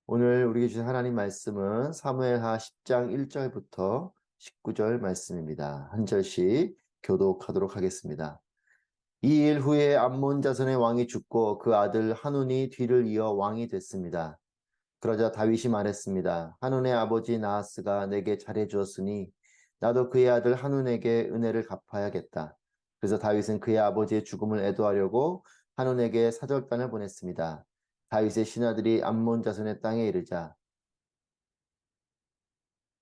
오늘 우리에게 주신 하나님 말씀은 사무엘하 10장 1절부터 19절 말씀입니다. 한 절씩 교독하도록 하겠습니다. 이 일 후에 암몬 자손의 왕이 죽고 그 아들 한운이 뒤를 이어 왕이 됐습니다. 그러자 다윗이 말했습니다. 한운의 아버지 나하스가 내게 잘해 주었으니 나도 그의 아들 한운에게 은혜를 갚아야겠다. 그래서 다윗은 그의 아버지의 죽음을 애도하려고 한운에게 사절단을 보냈습니다. 다윗의 신하들이 암몬 자손의 땅에 이르자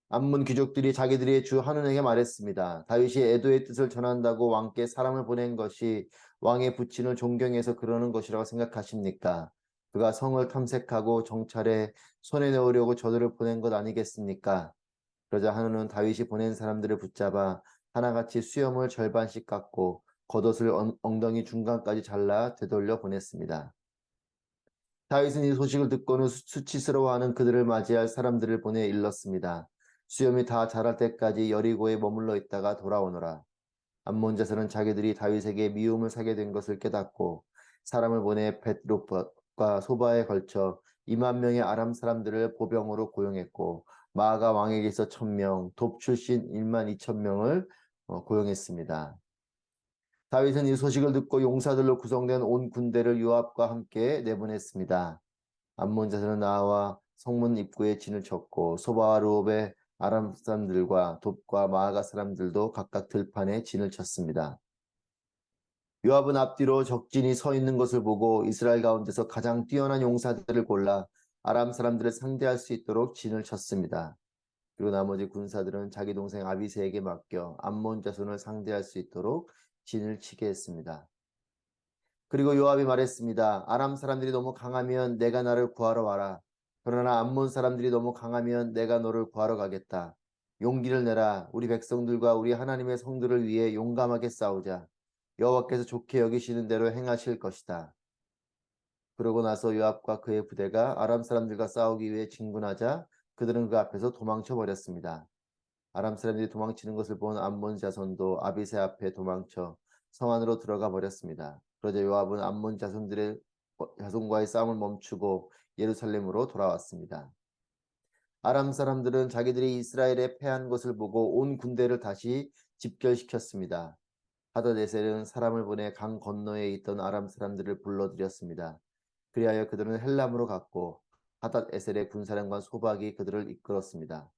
암몬 귀족들이 자기들의 주 한운에게 말했습니다. 다윗이 애도의 뜻을 전한다고 왕께 사람을 보낸 것이 왕의 부친을 존경해서 그러는 것이라고 생각하십니까? 그가 성을 탐색하고 정찰해 손에 넣으려고 저들을 보낸 것 아니겠습니까? 그러자 한운은 다윗이 보낸 사람들을 붙잡아 하나같이 수염을 절반씩 깎고 겉옷을 엉덩이 중간까지 잘라 되돌려 보냈습니다. 다윗은 이 소식을 듣고는 수치스러워하는 그들을 맞이할 사람들을 보내 일렀습니다. 수염이 다 자랄 때까지 여리고에 머물러 있다가 돌아오너라. 암몬 자손은 자기들이 다윗에게 미움을 사게 된 것을 깨닫고 사람을 보내 벳롯과 소바에 걸쳐 2만 명의 아람 사람들을 보병으로 고용했고 마아가 왕에게서 1,000명, 돕 출신 1만 2천 명을 고용했습니다. 다윗은 이 소식을 듣고 용사들로 구성된 온 군대를 요압과 함께 내보냈습니다. 암몬 자손은 나와 성문 입구에 진을 쳤고 소바와 르홉의 아람 사람들과 돕과 마아가 사람들도 각각 들판에 진을 쳤습니다. 요압은 앞뒤로 적진이 서 있는 것을 보고 이스라엘 가운데서 가장 뛰어난 용사들을 골라 아람 사람들을 상대할 수 있도록 진을 쳤습니다. 그리고 나머지 군사들은 자기 동생 아비새에게 맡겨 암몬 자손을 상대할 수 있도록 진을 치게 했습니다. 그리고 요압이 말했습니다. 아람 사람들이 너무 강하면 내가 나를 구하러 와라. 그러나 암몬 사람들이 너무 강하면 내가 너를 구하러 가겠다. 용기를 내라. 우리 백성들과 우리 하나님의 성들을 위해 용감하게 싸우자. 여호와께서 좋게 여기시는 대로 행하실 것이다. 그러고 나서 요압과 그의 부대가 아람 사람들과 싸우기 위해 진군하자 그들은 그 앞에서 도망쳐 버렸습니다. 아람 사람들이 도망치는 것을 본 암몬 자손도 아비새 앞에 도망쳐 성 안으로 들어가 버렸습니다. 그러자 요압은 암몬 자손들의 자손과의 싸움을 멈추고 예루살렘으로 돌아왔습니다. 아람 사람들은 자기들이 이스라엘에 패한 것을 보고 온 군대를 다시 집결시켰습니다. 하다데셀은 사람을 보내 강 건너에 있던 아람 사람들을 불러들였습니다. 그리하여 그들은 헬람으로 갔고 하닷에셀의 군사령관 소박이 그들을 이끌었습니다.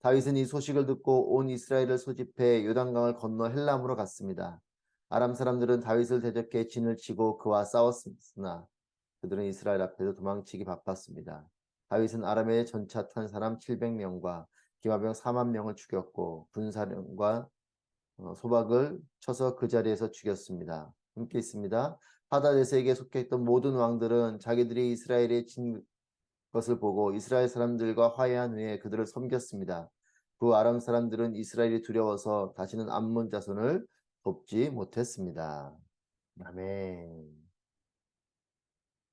다윗은 이 소식을 듣고 온 이스라엘을 소집해 요단강을 건너 헬람으로 갔습니다. 아람 사람들은 다윗을 대적해 진을 치고 그와 싸웠으나 그들은 이스라엘 앞에서 도망치기 바빴습니다. 다윗은 아람의 전차 탄 사람 700명과 기마병 4만 명을 죽였고 군사령관 소박을 쳐서 그 자리에서 죽였습니다. 함께 있습니다. 하다데스에게 속했던 모든 왕들은 자기들이 이스라엘에 진 것을 보고 이스라엘 사람들과 화해한 후에 그들을 섬겼습니다. 그 아람 사람들은 이스라엘이 두려워서 다시는 암몬 자손을 돕지 못했습니다. 아멘.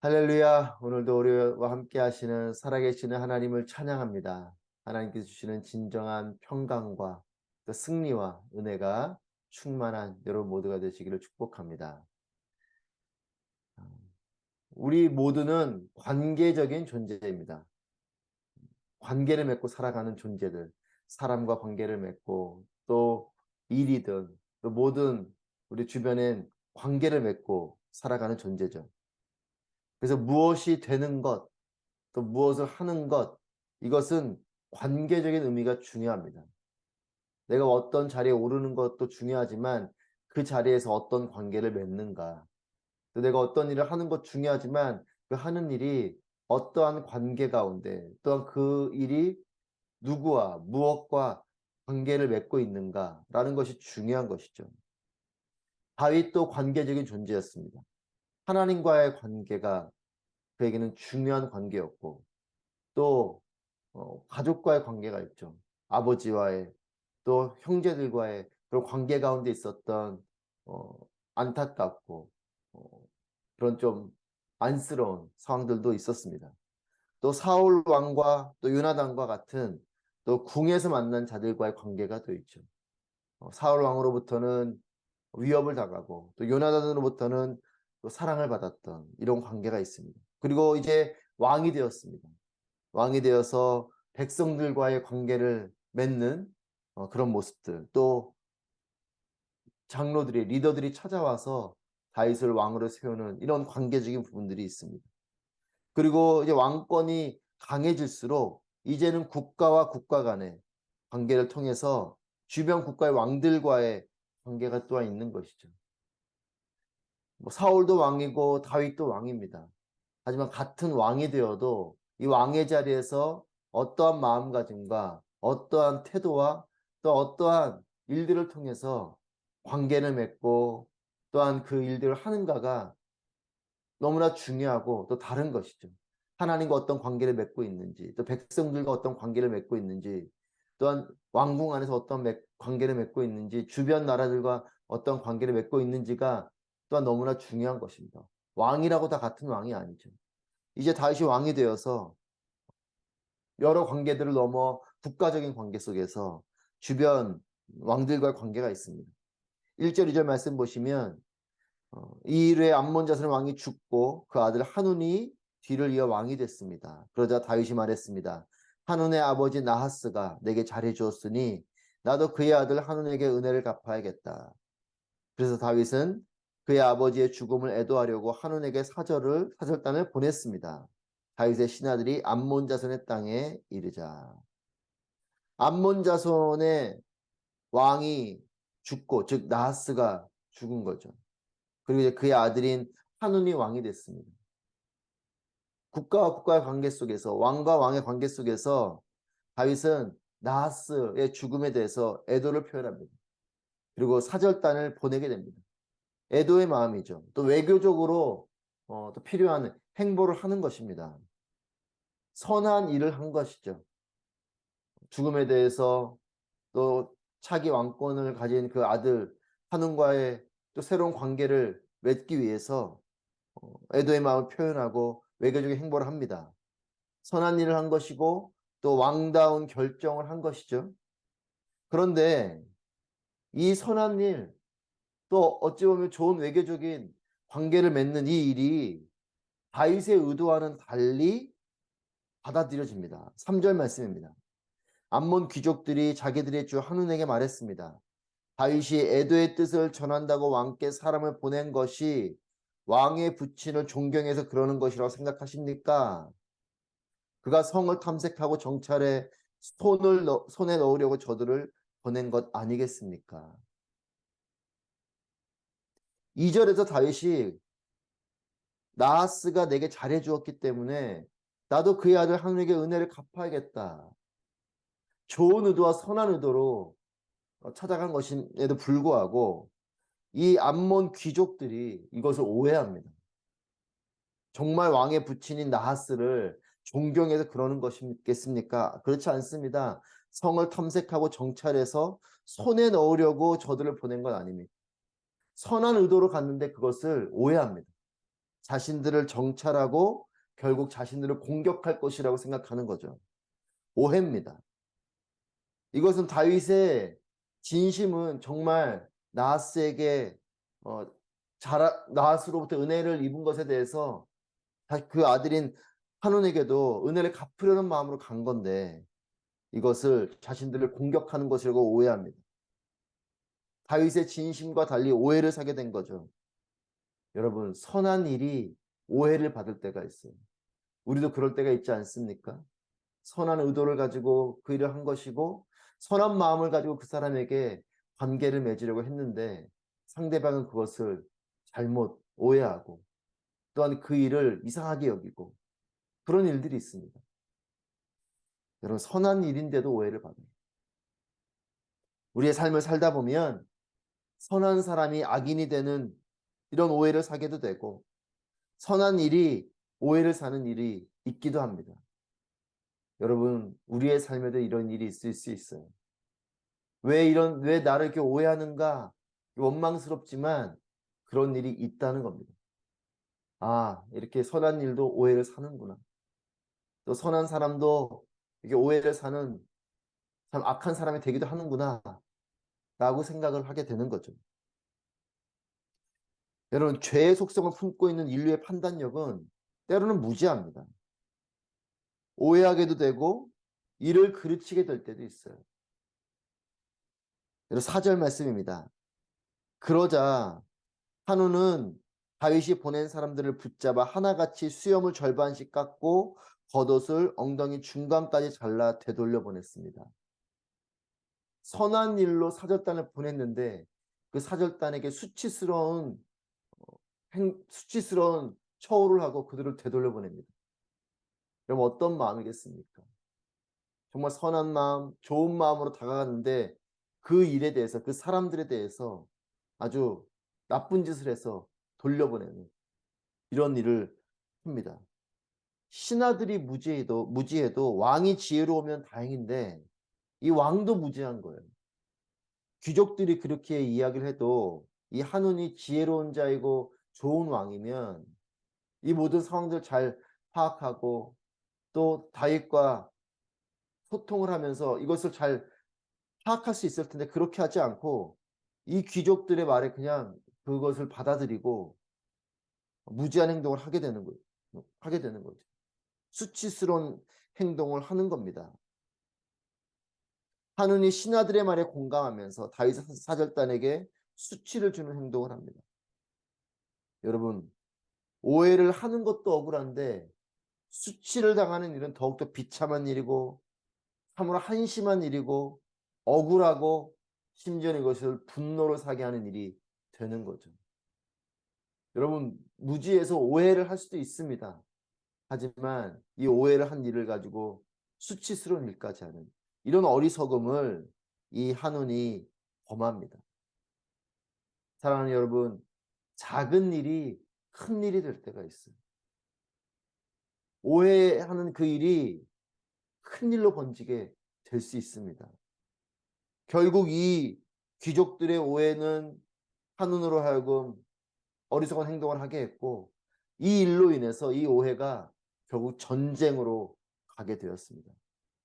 할렐루야. 오늘도 우리와 함께 하시는 살아계시는 하나님을 찬양합니다. 하나님께서 주시는 진정한 평강과 그 승리와 은혜가 충만한 여러분 모두가 되시기를 축복합니다. 우리 모두는 관계적인 존재입니다. 관계를 맺고 살아가는 존재들, 사람과 관계를 맺고 또 일이든 또 모든 우리 주변엔 관계를 맺고 살아가는 존재죠. 그래서 무엇이 되는 것, 또 무엇을 하는 것, 이것은 관계적인 의미가 중요합니다. 내가 어떤 자리에 오르는 것도 중요하지만 그 자리에서 어떤 관계를 맺는가, 또 내가 어떤 일을 하는 것 중요하지만 그 하는 일이 어떠한 관계 가운데 또한 그 일이 누구와 무엇과 관계를 맺고 있는가라는 것이 중요한 것이죠. 다윗도 관계적인 존재였습니다. 하나님과의 관계가 그에게는 중요한 관계였고 또 가족과의 관계가 있죠. 아버지와의 또 형제들과의 그런 관계 가운데 있었던 어, 안타깝고 그런 좀 안쓰러운 상황들도 있었습니다. 또 사울 왕과 또 요나단과 같은 또 궁에서 만난 자들과의 관계가 또 있죠. 사울 왕으로부터는 위협을 당하고 또 요나단으로부터는 또 사랑을 받았던 이런 관계가 있습니다. 그리고 이제 왕이 되었습니다. 왕이 되어서 백성들과의 관계를 맺는 그런 모습들, 또 장로들이, 리더들이 찾아와서 다윗을 왕으로 세우는 이런 관계적인 부분들이 있습니다. 그리고 이제 왕권이 강해질수록 이제는 국가와 국가 간의 관계를 통해서 주변 국가의 왕들과의 관계가 또한 있는 것이죠. 뭐 사울도 왕이고 다윗도 왕입니다. 하지만 같은 왕이 되어도 이 왕의 자리에서 어떠한 마음가짐과 어떠한 태도와 또 어떠한 일들을 통해서 관계를 맺고 또한 그 일들을 하는가가 너무나 중요하고 또 다른 것이죠. 하나님과 어떤 관계를 맺고 있는지, 또 백성들과 어떤 관계를 맺고 있는지, 또한 왕궁 안에서 어떤 관계를 맺고 있는지, 주변 나라들과 어떤 관계를 맺고 있는지가 또한 너무나 중요한 것입니다. 왕이라고 다 같은 왕이 아니죠. 이제 다윗이 왕이 되어서 여러 관계들을 넘어 국가적인 관계 속에서 주변 왕들과의 관계가 있습니다. 1절, 2절 말씀 보시면 이 일에 암몬 자손의 왕이 죽고 그 아들 한운이 뒤를 이어 왕이 됐습니다. 그러자 다윗이 말했습니다. 한운의 아버지 나하스가 내게 잘해 주었으니 나도 그의 아들 한운에게 은혜를 갚아야겠다. 그래서 다윗은 그의 아버지의 죽음을 애도하려고 한운에게 사절단을 보냈습니다. 다윗의 신하들이 암몬 자손의 땅에 이르자. 암몬 자손의 왕이 죽고, 즉 나하스가 죽은 거죠. 그리고 이제 그의 아들인 한운이 왕이 됐습니다. 국가와 국가의 관계 속에서, 왕과 왕의 관계 속에서 다윗은 나하스의 죽음에 대해서 애도를 표현합니다. 그리고 사절단을 보내게 됩니다. 애도의 마음이죠. 또 외교적으로 또 필요한 행보를 하는 것입니다. 선한 일을 한 것이죠. 죽음에 대해서 또 차기 왕권을 가진 그 아들 한운과의 또 새로운 관계를 맺기 위해서 애도의 마음을 표현하고 외교적인 행보를 합니다. 선한 일을 한 것이고 또 왕다운 결정을 한 것이죠. 그런데 이 선한 일, 또 어찌 보면 좋은 외교적인 관계를 맺는 이 일이 다윗의 의도와는 달리 받아들여집니다. 3절 말씀입니다. 암몬 귀족들이 자기들의 주 한운에게 말했습니다. 다윗이 에도의 뜻을 전한다고 왕께 사람을 보낸 것이 왕의 부친을 존경해서 그러는 것이라고 생각하십니까? 그가 성을 탐색하고 정찰해 손에 넣으려고 저들을 보낸 것 아니겠습니까? 2절에서 다윗이 나하스가 내게 잘해 주었기 때문에 나도 그의 아들 한운에게 은혜를 갚아야겠다. 좋은 의도와 선한 의도로 찾아간 것임에도 불구하고 이 암몬 귀족들이 이것을 오해합니다. 정말 왕의 부친인 나하스를 존경해서 그러는 것이겠습니까? 그렇지 않습니다. 성을 탐색하고 정찰해서 손에 넣으려고 저들을 보낸 건 아닙니다. 선한 의도로 갔는데 그것을 오해합니다. 자신들을 정찰하고 결국 자신들을 공격할 것이라고 생각하는 거죠. 오해입니다. 이것은 다윗의 진심은 정말 나하스에게 나하스로부터 은혜를 입은 것에 대해서 그 아들인 한온에게도 은혜를 갚으려는 마음으로 간 건데 이것을 자신들을 공격하는 것이라고 오해합니다. 다윗의 진심과 달리 오해를 사게 된 거죠. 여러분, 선한 일이 오해를 받을 때가 있어요. 우리도 그럴 때가 있지 않습니까? 선한 의도를 가지고 그 일을 한 것이고 선한 마음을 가지고 그 사람에게 관계를 맺으려고 했는데 상대방은 그것을 잘못 오해하고 또한 그 일을 이상하게 여기고 그런 일들이 있습니다. 여러분, 선한 일인데도 오해를 받아요. 우리의 삶을 살다 보면 선한 사람이 악인이 되는 이런 오해를 사게도 되고 선한 일이 오해를 사는 일이 있기도 합니다. 여러분, 우리의 삶에도 이런 일이 있을 수 있어요. 왜 나를 이렇게 오해하는가? 원망스럽지만 그런 일이 있다는 겁니다. 아, 이렇게 선한 일도 오해를 사는구나. 또 선한 사람도 이렇게 오해를 사는 참 악한 사람이 되기도 하는구나. 라고 생각을 하게 되는 거죠. 여러분, 죄의 속성을 품고 있는 인류의 판단력은 때로는 무지합니다. 오해하게도 되고 이를 그르치게 될 때도 있어요. 4절 말씀입니다. 그러자 한우는 다윗이 보낸 사람들을 붙잡아 하나같이 수염을 절반씩 깎고 겉옷을 엉덩이 중간까지 잘라 되돌려 보냈습니다. 선한 일로 사절단을 보냈는데 그 사절단에게 수치스러운 처우를 하고 그들을 되돌려 보냅니다. 여러분 어떤 마음이겠습니까? 정말 선한 마음, 좋은 마음으로 다가갔는데 그 일에 대해서, 그 사람들에 대해서 아주 나쁜 짓을 해서 돌려보내는 이런 일을 합니다. 신하들이 무지해도 왕이 지혜로우면 다행인데 이 왕도 무지한 거예요. 귀족들이 그렇게 이야기를 해도 이 한운이 지혜로운 자이고 좋은 왕이면 이 모든 상황들을 잘 파악하고 또 다윗과 소통을 하면서 이것을 잘 파악할 수 있을 텐데 그렇게 하지 않고 이 귀족들의 말에 그냥 그것을 받아들이고 무지한 행동을 하게 되는 거예요. 수치스러운 행동을 하는 겁니다. 한운이 신하들의 말에 공감하면서 다윗 사절단에게 수치를 주는 행동을 합니다. 여러분, 오해를 하는 것도 억울한데 수치를 당하는 일은 더욱더 비참한 일이고 참으로 한심한 일이고 억울하고 심지어 이것을 분노를 사게 하는 일이 되는 거죠. 여러분, 무지해서 오해를 할 수도 있습니다. 하지만 이 오해를 한 일을 가지고 수치스러운 일까지 하는 이런 어리석음을 이 한운이 범합니다. 사랑하는 여러분, 작은 일이 큰 일이 될 때가 있어요. 오해하는 그 일이 큰 일로 번지게 될 수 있습니다. 결국 이 귀족들의 오해는 한눈으로 하여금 어리석은 행동을 하게 했고 이 일로 인해서 이 오해가 결국 전쟁으로 가게 되었습니다.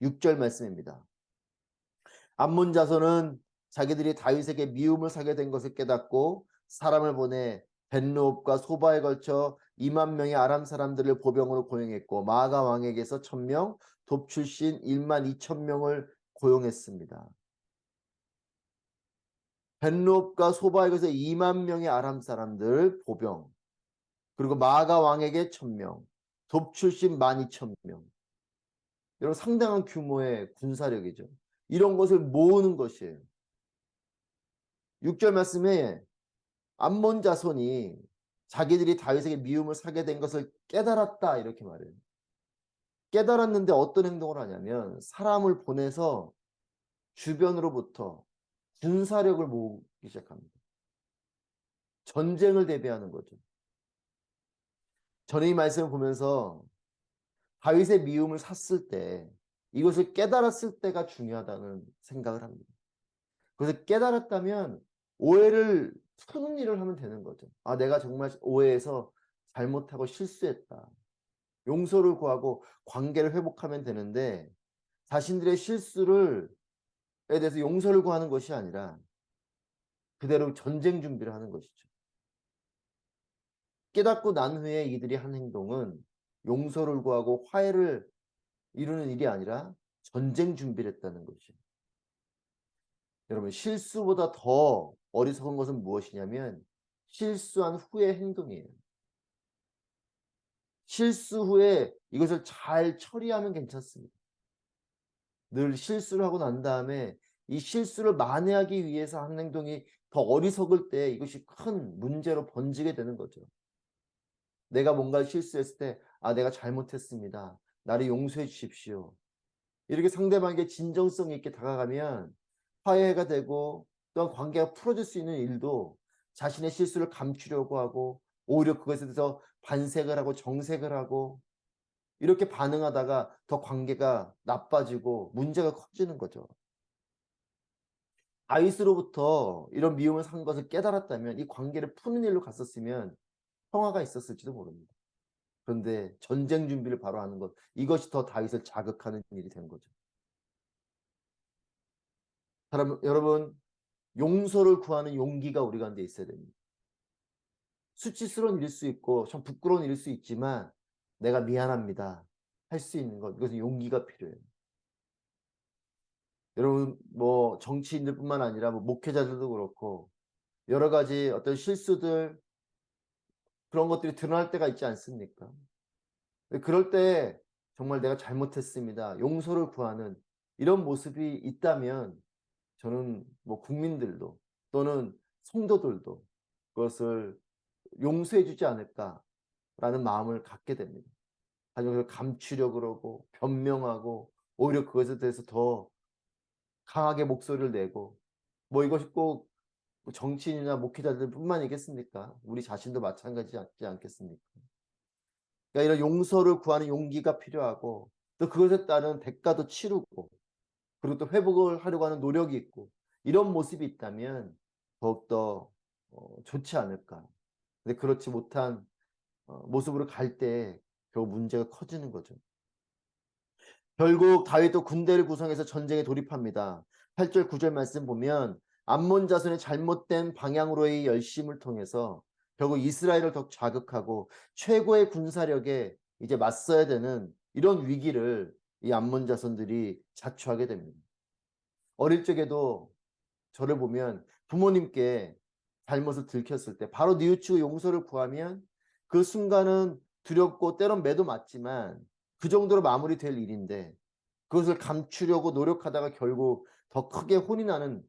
6절 말씀입니다. 암몬 자손은 자기들이 다윗에게 미움을 사게 된 것을 깨닫고 사람을 보내 벤르옵과 소바에 걸쳐 2만 명의 아람 사람들을 보병으로 고용했고 마아가 왕에게서 1,000명, 돕 출신 1만 2천 명을 고용했습니다. 벤르옵과 소바에 걸쳐 2만 명의 아람 사람들 보병, 그리고 마아가 왕에게 1,000명, 돕 출신 12,000명. 여러분 상당한 규모의 군사력이죠. 이런 것을 모으는 것이에요. 6절 말씀에 암몬 자손이 자기들이 다윗에게 미움을 사게 된 것을 깨달았다 이렇게 말해요. 깨달았는데 어떤 행동을 하냐면 사람을 보내서 주변으로부터 군사력을 모으기 시작합니다. 전쟁을 대비하는 거죠. 저는 이 말씀을 보면서 다윗의 미움을 샀을 때 이것을 깨달았을 때가 중요하다는 생각을 합니다. 그래서 깨달았다면 오해를 푸는 일을 하면 되는 거죠. 아, 내가 정말 오해해서 잘못하고 실수했다. 용서를 구하고 관계를 회복하면 되는데 자신들의 실수를 에 대해서 용서를 구하는 것이 아니라 그대로 전쟁 준비를 하는 것이죠. 깨닫고 난 후에 이들이 한 행동은 용서를 구하고 화해를 이루는 일이 아니라 전쟁 준비를 했다는 것이죠. 여러분 실수보다 더 어리석은 것은 무엇이냐면 실수한 후의 행동이에요. 실수 후에 이것을 잘 처리하면 괜찮습니다. 늘 실수를 하고 난 다음에 이 실수를 만회하기 위해서 하는 행동이 더 어리석을 때 이것이 큰 문제로 번지게 되는 거죠. 내가 뭔가 실수했을 때, 아, 내가 잘못했습니다. 나를 용서해 주십시오. 이렇게 상대방에게 진정성 있게 다가가면 화해가 되고 또한 관계가 풀어질 수 있는 일도 자신의 실수를 감추려고 하고 오히려 그것에 대해서 반색을 하고 정색을 하고 이렇게 반응하다가 더 관계가 나빠지고 문제가 커지는 거죠. 다윗으로부터 이런 미움을 산 것을 깨달았다면 이 관계를 푸는 일로 갔었으면 평화가 있었을지도 모릅니다. 그런데 전쟁 준비를 바로 하는 것, 이것이 더 다윗을 자극하는 일이 된 거죠. 여러분, 용서를 구하는 용기가 우리 가운데 있어야 됩니다. 수치스러운 일일 수 있고 참 부끄러운 일일 수 있지만 내가 미안합니다. 할 수 있는 것, 이것은 용기가 필요해요. 여러분, 뭐 정치인들뿐만 아니라 뭐 목회자들도 그렇고 여러 가지 어떤 실수들, 그런 것들이 드러날 때가 있지 않습니까? 그럴 때 정말 내가 잘못했습니다, 용서를 구하는 이런 모습이 있다면 저는 뭐 국민들도 또는 성도들도 그것을 용서해 주지 않을까라는 마음을 갖게 됩니다. 하지만 그걸 감추려 그러고 변명하고 오히려 그것에 대해서 더 강하게 목소리를 내고, 뭐 이것이 꼭 정치인이나 목회자들뿐만이겠습니까? 우리 자신도 마찬가지지 않겠습니까? 그러니까 이런 용서를 구하는 용기가 필요하고 또 그것에 따른 대가도 치르고 그리고 또 회복을 하려고 하는 노력이 있고 이런 모습이 있다면 더욱더 좋지 않을까. 근데 그렇지 못한 모습으로 갈 때 결국 문제가 커지는 거죠. 결국 다윗도 군대를 구성해서 전쟁에 돌입합니다. 8절 9절 말씀 보면 암몬 자손의 잘못된 방향으로의 열심을 통해서 결국 이스라엘을 더 자극하고 최고의 군사력에 이제 맞서야 되는 이런 위기를 이 암몬 자손들이 자초하게 됩니다. 어릴 적에도 저를 보면 부모님께 잘못을 들켰을 때 바로 뉘우치고 용서를 구하면 그 순간은 두렵고 때론 매도 맞지만 그 정도로 마무리될 일인데 그것을 감추려고 노력하다가 결국 더 크게 혼이 나는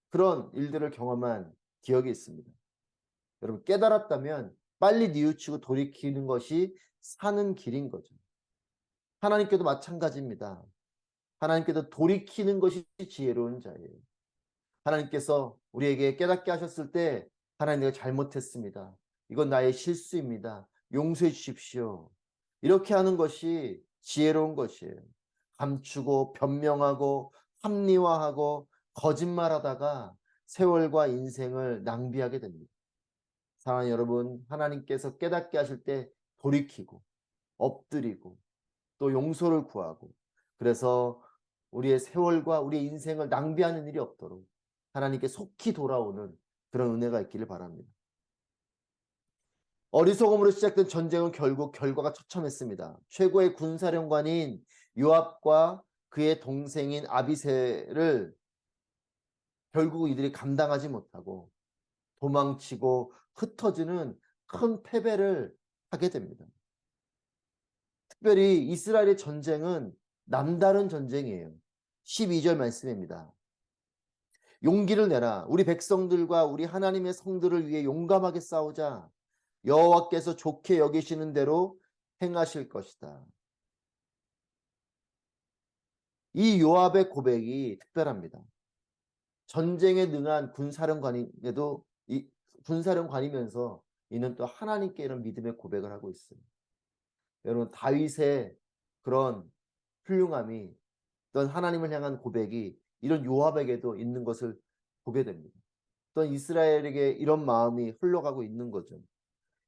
그런 일들을 경험한 기억이 있습니다. 여러분, 깨달았다면 빨리 뉘우치고 돌이키는 것이 사는 길인 거죠. 하나님께도 마찬가지입니다. 하나님께도 돌이키는 것이 지혜로운 자예요. 하나님께서 우리에게 깨닫게 하셨을 때 하나님, 내가 잘못했습니다, 이건 나의 실수입니다, 용서해 주십시오, 이렇게 하는 것이 지혜로운 것이에요. 감추고 변명하고 합리화하고 거짓말하다가 세월과 인생을 낭비하게 됩니다. 사랑하는 여러분, 하나님께서 깨닫게 하실 때 돌이키고 엎드리고 또 용서를 구하고, 그래서 우리의 세월과 우리의 인생을 낭비하는 일이 없도록 하나님께 속히 돌아오는 그런 은혜가 있기를 바랍니다. 어리석음으로 시작된 전쟁은 결국 결과가 처참했습니다. 최고의 군사령관인 요압과 그의 동생인 아비새를 결국 이들이 감당하지 못하고 도망치고 흩어지는 큰 패배를 하게 됩니다. 특별히 이스라엘의 전쟁은 남다른 전쟁이에요. 12절 말씀입니다. 용기를 내라. 우리 백성들과 우리 하나님의 성들을 위해 용감하게 싸우자. 여호와께서 좋게 여기시는 대로 행하실 것이다. 이 요압의 고백이 특별합니다. 전쟁에 능한 군사령관인데도 이 군사령관이면서 이는 또 하나님께 이런 믿음의 고백을 하고 있어요. 여러분, 다윗의 그런 훌륭함이, 또한 하나님을 향한 고백이 이런 요압에게도 있는 것을 보게 됩니다. 또한 이스라엘에게 이런 마음이 흘러가고 있는 거죠.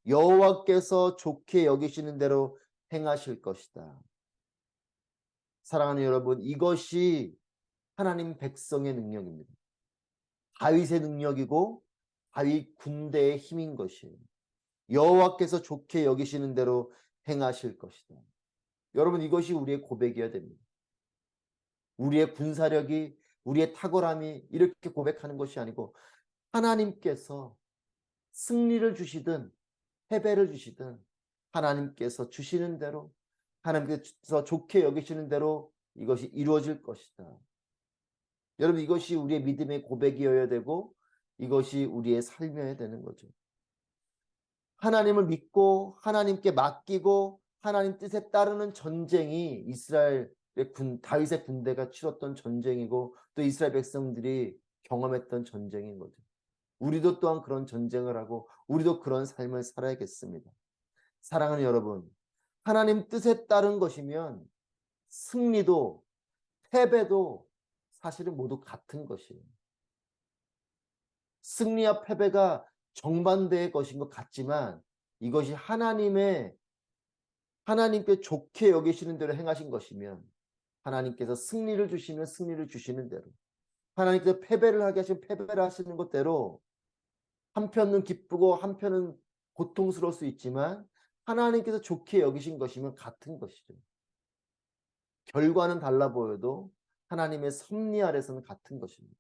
여호와께서 좋게 여기시는 대로 행하실 것이다. 사랑하는 여러분, 이것이 하나님 백성의 능력입니다. 다윗의 능력이고 다윗 군대의 힘인 것이에요. 여호와께서 좋게 여기시는 대로 행하실 것이다. 여러분, 이것이 우리의 고백이어야 됩니다. 우리의 군사력이, 우리의 탁월함이 이렇게 고백하는 것이 아니고 하나님께서 승리를 주시든 패배를 주시든 하나님께서 주시는 대로, 하나님께서 좋게 여기시는 대로 이것이 이루어질 것이다. 여러분, 이것이 우리의 믿음의 고백이어야 되고 이것이 우리의 삶이어야 되는 거죠. 하나님을 믿고 하나님께 맡기고 하나님 뜻에 따르는 전쟁이 이스라엘의 다윗의 군대가 치렀던 전쟁이고 또 이스라엘 백성들이 경험했던 전쟁인 거죠. 우리도 또한 그런 전쟁을 하고 우리도 그런 삶을 살아야겠습니다. 사랑하는 여러분, 하나님 뜻에 따른 것이면 승리도 패배도 사실은 모두 같은 것이에요. 승리와 패배가 정반대의 것인 것 같지만 이것이 하나님께 좋게 여기시는 대로 행하신 것이면, 하나님께서 승리를 주시면 승리를 주시는 대로, 하나님께서 패배를 하게 하시면 패배를 하시는 것대로 한편은 기쁘고 한편은 고통스러울 수 있지만 하나님께서 좋게 여기신 것이면 같은 것이죠. 결과는 달라 보여도 하나님의 섭리 아래서는 같은 것입니다.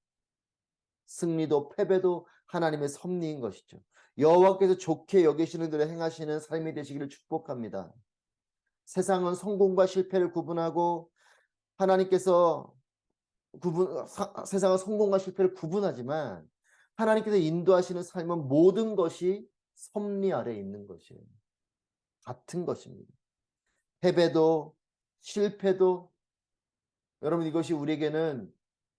승리도 패배도 하나님의 섭리인 것이죠. 여호와께서 좋게 여기시는 대로 행하시는 삶이 되시기를 축복합니다. 세상은 성공과 실패를 구분하고 하나님께서 세상은 성공과 실패를 구분하지만 하나님께서 인도하시는 삶은 모든 것이 섭리 아래 있는 것이에요. 같은 것입니다. 패배도 실패도 여러분 이것이 우리에게는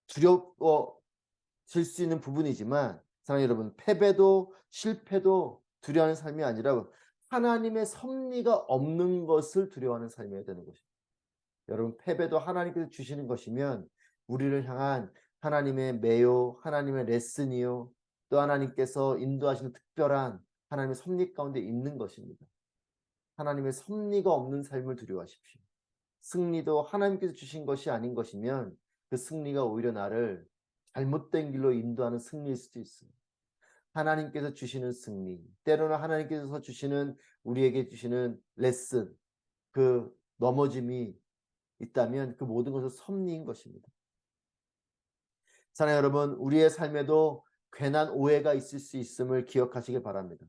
두려워질 수 있는 부분이지만 사랑하는 여러분 패배도 실패도 두려워하는 삶이 아니라 하나님의 섭리가 없는 것을 두려워하는 삶이어야 되는 것입니다. 여러분 패배도 하나님께서 주시는 것이면 우리를 향한 하나님의 매요, 하나님의 레슨이요, 또 하나님께서 인도하시는 특별한 하나님의 섭리 가운데 있는 것입니다. 하나님의 섭리가 없는 삶을 두려워하십시오. 승리도 하나님께서 주신 것이 아닌 것이면 그 승리가 오히려 나를 잘못된 길로 인도하는 승리일 수도 있어요. 하나님께서 주시는 승리, 때로는 하나님께서 주시는 우리에게 주시는 레슨, 그 넘어짐이 있다면 그 모든 것은 섭리인 것입니다. 사랑하는 여러분, 우리의 삶에도 괜한 오해가 있을 수 있음을 기억하시기 바랍니다.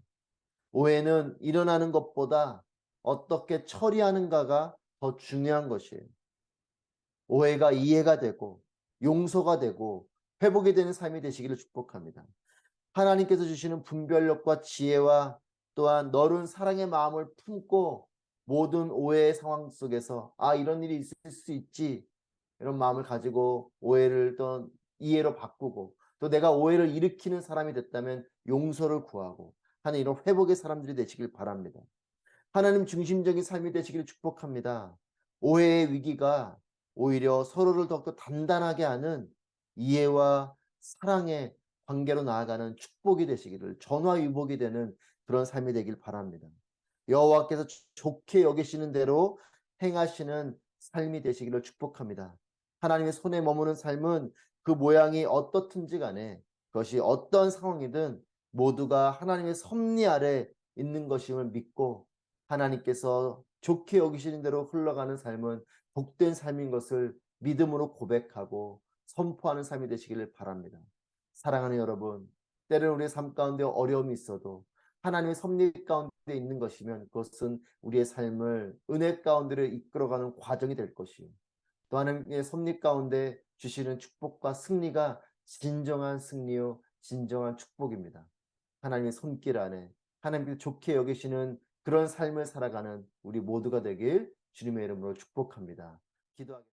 오해는 일어나는 것보다 어떻게 처리하는가가 더 중요한 것이에요. 오해가 이해가 되고 용서가 되고 회복이 되는 삶이 되시기를 축복합니다. 하나님께서 주시는 분별력과 지혜와 또한 너른 사랑의 마음을 품고 모든 오해의 상황 속에서 이런 일이 있을 수 있지 이런 마음을 가지고 오해를 또 이해로 바꾸고 또 내가 오해를 일으키는 사람이 됐다면 용서를 구하고 하는 이런 회복의 사람들이 되시길 바랍니다. 하나님 중심적인 삶이 되시기를 축복합니다. 오해의 위기가 오히려 서로를 더욱더 단단하게 하는 이해와 사랑의 관계로 나아가는 축복이 되시기를 전화위복이 되는 그런 삶이 되길 바랍니다. 여호와께서 좋게 여기시는 대로 행하시는 삶이 되시기를 축복합니다. 하나님의 손에 머무는 삶은 그 모양이 어떻든지 간에 그것이 어떤 상황이든 모두가 하나님의 섭리 아래 있는 것임을 믿고 하나님께서 좋게 여기시는 대로 흘러가는 삶은 복된 삶인 것을 믿음으로 고백하고 선포하는 삶이 되시기를 바랍니다. 사랑하는 여러분, 때로는 우리의 삶 가운데 어려움이 있어도 하나님의 섭리 가운데 있는 것이면 그것은 우리의 삶을 은혜 가운데로 이끌어가는 과정이 될 것이요. 또 하나님의 섭리 가운데 주시는 축복과 승리가 진정한 승리요 진정한 축복입니다. 하나님의 손길 안에 하나님께서 좋게 여기시는 그런 삶을 살아가는 우리 모두가 되길 주님의 이름으로 축복합니다. 기도하겠습니다.